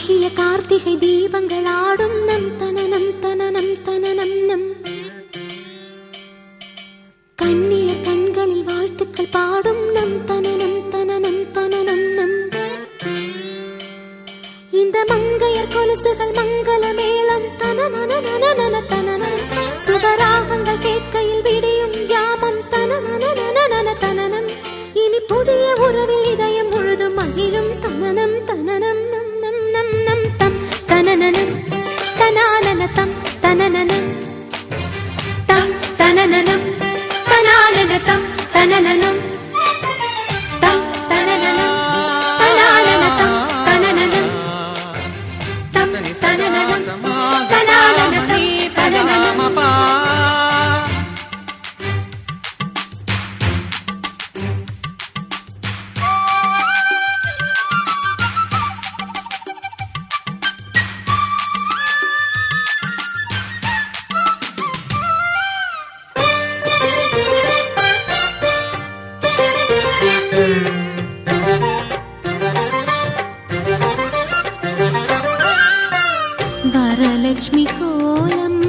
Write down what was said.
அழகிய கார்த்திகை தீபங்கள் ஆடும் நம் தனனம் தனனம் தனனம் நம் கண்ணிய கண்களில் வாழ்த்துக்கள் பாடும் நம் தனனம் தனனம் தனனம் நம் இந்த மங்கையர் கொலுசுகள் மங்கள மேளம் தனனன தனனம் சுகராகங்கள் கேட்கையில் விடியும் யாமம் தனனன தனனம் இனி புதிய உறவில் இதயம் முழுதும் மகிழும் தனனம் தனனம் நம் நம் நம் நம் தம் தனனனம் தனானன தம் தனனனம் தம் தனனனம் தனானன தம் தனனனம் தம் தனனனம் தனானன தம் தனனனம் தம் தனனனம் தனானன தம் தனனனம் வரலட்சுமி கோலம்